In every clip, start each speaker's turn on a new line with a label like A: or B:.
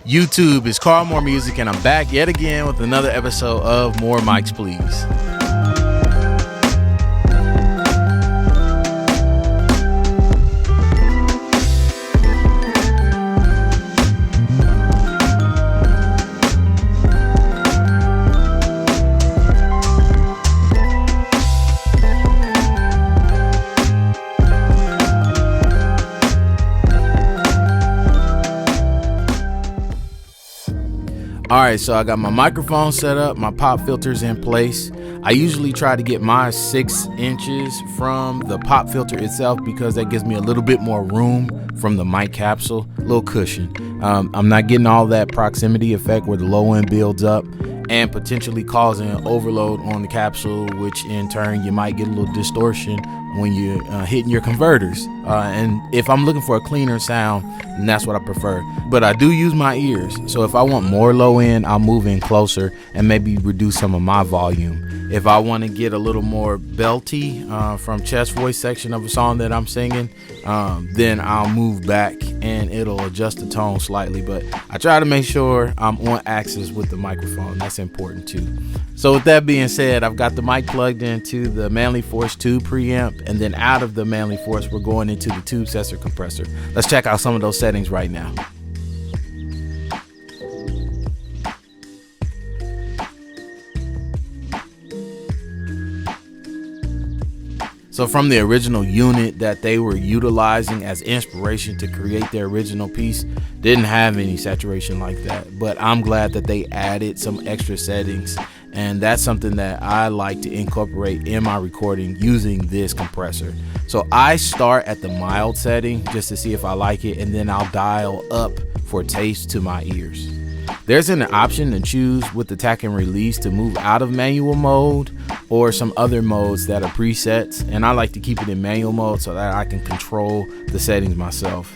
A: YouTube? It's Carl More Music, and I'm back yet again with another episode of More Mics, Please. Alright, so I got my microphone set up, my pop filters in place. I usually try to get my 6 inches from the pop filter itself because that gives me a little bit more room from the mic capsule, a little cushion. I'm not getting all that proximity effect where the low end builds up and potentially causing overload on the capsule, which in turn you might get a little distortion when you're hitting your converters. And if I'm looking for a cleaner sound, then that's what I prefer. But I do use my ears, so if I want more low end, I'll move in closer and maybe reduce some of my volume. If I want to get a little more belty from chest voice section of a song that I'm singing, then I'll move back and it'll adjust the tone slightly. But I try to make sure I'm on axis with the microphone. That's important too. So with that being said, I've got the mic plugged into the Manly Force Tube preamp, and then out of the Manly Force, we're going into the Tube Sensor compressor. Let's check out some of those settings right now. So from the original unit that they were utilizing as inspiration to create their original piece, didn't have any saturation like that. But I'm glad that they added some extra settings, and that's something that I like to incorporate in my recording using this compressor. So I start at the mild setting just to see if I like it, and then I'll dial up for taste to my ears. There's an option to choose with the tack and release to move out of manual mode or some other modes that are presets, and I like to keep it in manual mode so that I can control the settings myself.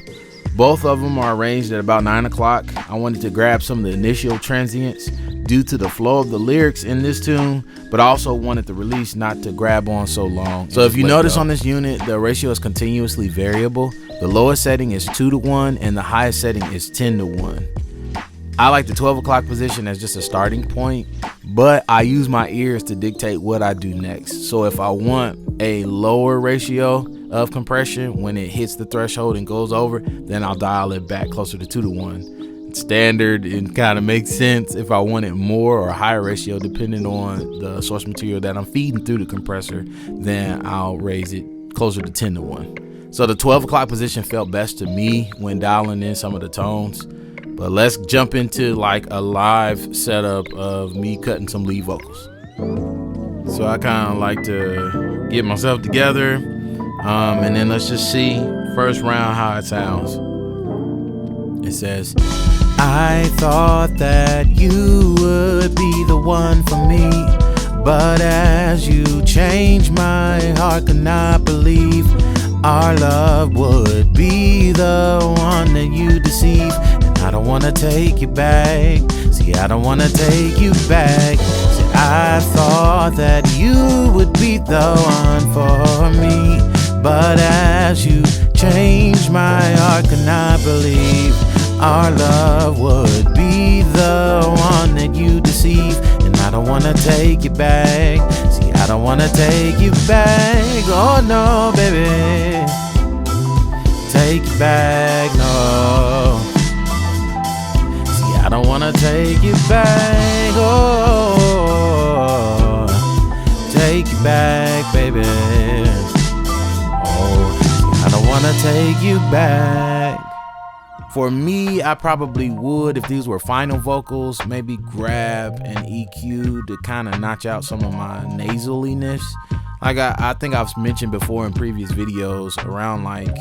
A: Both of them are arranged at about 9 o'clock. I wanted to grab some of the initial transients due to the flow of the lyrics in this tune, but I also wanted the release not to grab on so long. So if you notice on this unit, the ratio is continuously variable. The lowest setting is 2:1 and the highest setting is 10:1. I like the 12 o'clock position as just a starting point, but I use my ears to dictate what I do next. So if I want a lower ratio of compression when it hits the threshold and goes over, then I'll dial it back closer to 2:1. It's standard and kind of makes sense. If I want it more or a higher ratio, depending on the source material that I'm feeding through the compressor, then I'll raise it closer to 10:1. So the 12 o'clock position felt best to me when dialing in some of the tones. But let's jump into like a live setup of me cutting some lead vocals. So I kind of like to get myself together, and then let's just see first round how it sounds. It says, I thought that you would be the one for me, but as you changed, my heart could not believe our love would be the one that you deceive. I don't wanna take you back. See, I don't wanna take you back. See, I thought that you would be the one for me, but as you changed, my heart could not believe our love would be the one that you deceive. And I don't wanna take you back. See, I don't wanna take you back. Oh no, baby, take you back, no. I don't wanna take you back, oh, take you back, baby. Oh, I don't wanna take you back. For me, I probably would, if these were final vocals, maybe grab an EQ to kind of notch out some of my nasaliness. Like I think I've mentioned before in previous videos, around like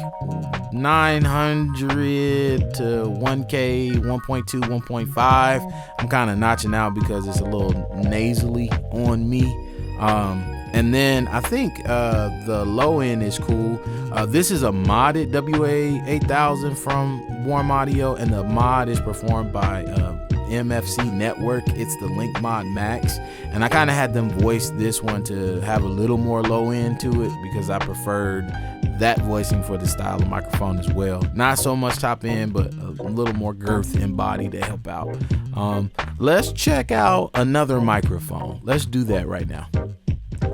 A: 900 to 1K, 1.2, 1.5. I'm kind of notching out because it's a little nasally on me. And then I think the low end is cool. This is a modded WA8000 from Warm Audio, and the mod is performed by MFC Network. It's the Link Mod Max, and I kind of had them voice this one to have a little more low end to it because I preferred that voicing for the style of microphone as well. Not so much top end, but a little more girth and body to help out. Let's check out another microphone. Let's do that right now.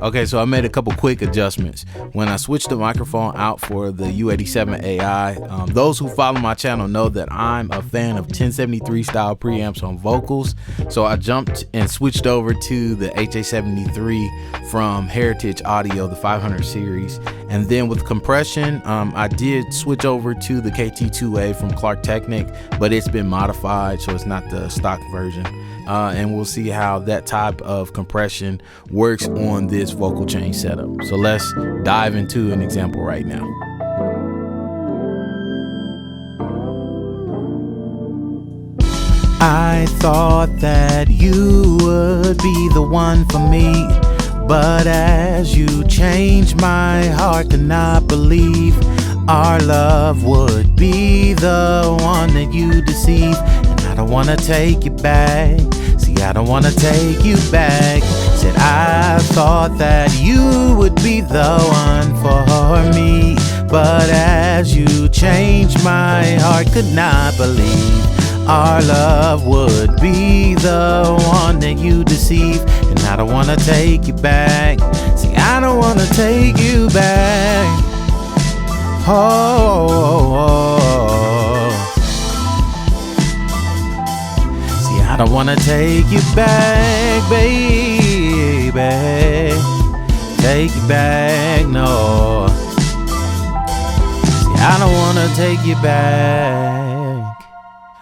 A: Okay, so I made a couple quick adjustments. When I switched the microphone out for the U87 AI, those who follow my channel know that I'm a fan of 1073 style preamps on vocals. So I jumped and switched over to the HA73 from Heritage Audio, the 500 series. And then with compression, I did switch over to the KT2A from Clark Technic, but it's been modified, so it's not the stock version. And we'll see how that type of compression works on this vocal chain setup. So let's dive into an example right now. I thought that you would be the one for me, but as you changed, my heart could not believe our love would be the one that you deceive. And I don't wanna take you back. See, I don't wanna take you back. Said I thought that you would be the one for me, but as you changed, my heart could not believe our love would be the one that you deceive. And I don't wanna take you back. See, I don't wanna take you back. See, I don't wanna take you back, baby. Take you back, no. See, I don't wanna take you back.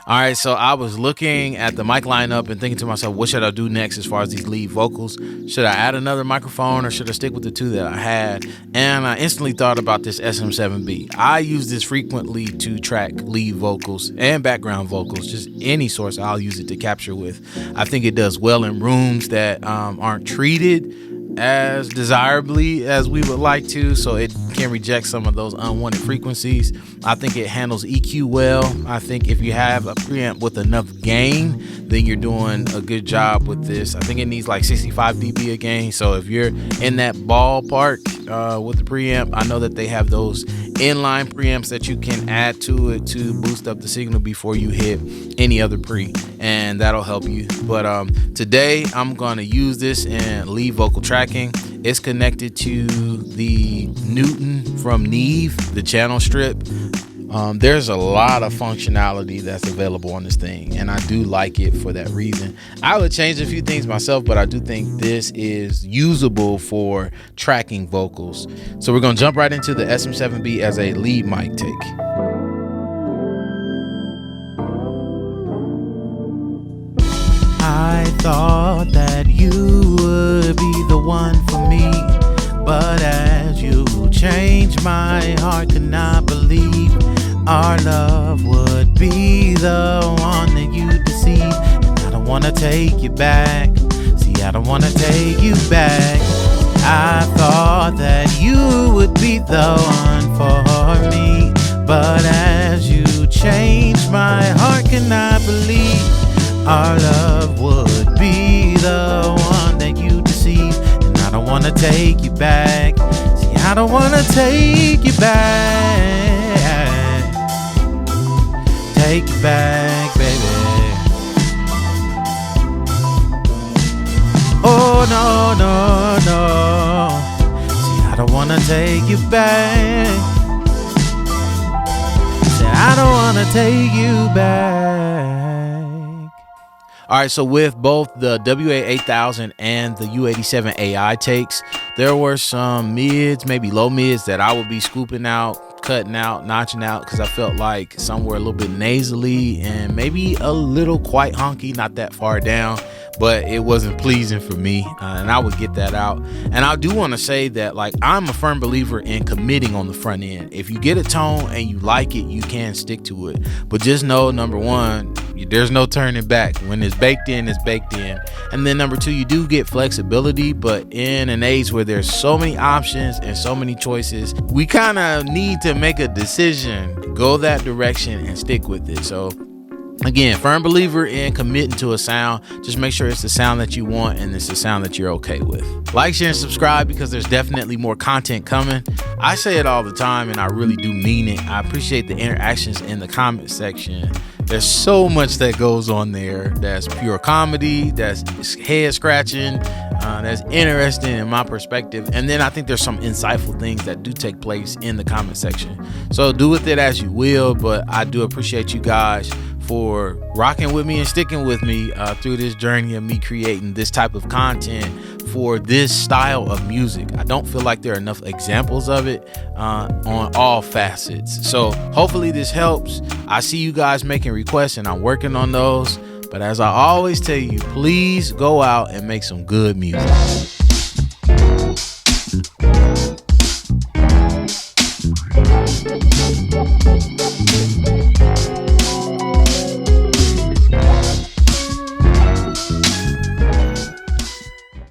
A: All right, so I was looking at the mic lineup and thinking to myself, what should I do next as far as these lead vocals? Should I add another microphone or should I stick with the two that I had? And I instantly thought about this SM7B. I use this frequently to track lead vocals and background vocals, just any source I'll use it to capture with. I think it does well in rooms that aren't treated as desirably as we would like to, so it can reject some of those unwanted frequencies. I think it handles EQ well. I think if you have a preamp with enough gain, then you're doing a good job with this. I think it needs like 65 dB of gain, so if you're in that ballpark with the preamp, I know that they have those inline preamps that you can add to it to boost up the signal before you hit any other pre, and that'll help you. But today I'm going to use this in lead vocal tracking. It's connected to the Newton from Neve, the channel strip. There's a lot of functionality that's available on this thing, and I do like it for that reason. I would change a few things myself, but I do think this is usable for tracking vocals. So we're going to jump right into the SM7B as a lead mic take. I thought that you would be the one for me, but as you changed, my heart could not believe our love would be the one that you deceive. And I don't wanna take you back. See, I don't wanna take you back. I thought that you would be the one for me, but as you changed, my heart cannot believe our love would be the one that you deceive. And I don't wanna take you back. See, I don't wanna take you back. Take you back, baby. Oh, no, no, no. See, I don't wanna take you back. See, I don't wanna take you back. All right, so with both the WA8000 and the U87 AI takes, there were some mids, maybe low mids, that I would be scooping out, cutting out, notching out, because I felt like some were a little bit nasally and maybe a little quite honky, not that far down, but it wasn't pleasing for me, and I would get that out. And I do want to say that, like, I'm a firm believer in committing on the front end. If you get a tone and you like it, you can stick to it. But just know, number one, there's no turning back. When it's baked in, it's baked in. And then number two, you do get flexibility, but in an age where there's so many options and so many choices, we kind of need to make a decision, go that direction and stick with it. So Again, firm believer in committing to a sound. Just make sure it's the sound that you want and it's the sound that you're okay with. Like, share, and subscribe because there's definitely more content coming. I say it all the time and I really do mean it. I appreciate the interactions in the comment section. There's so much that goes on there that's pure comedy, that's head scratching, that's interesting in my perspective. And then I think there's some insightful things that do take place in the comment section. So do with it as you will, but I do appreciate you guys for rocking with me and sticking with me through this journey of me creating this type of content for this style of music. I don't feel like there are enough examples of it on all facets. So hopefully this helps. I see you guys making requests and I'm working on those. But as I always tell you, please go out and make some good music.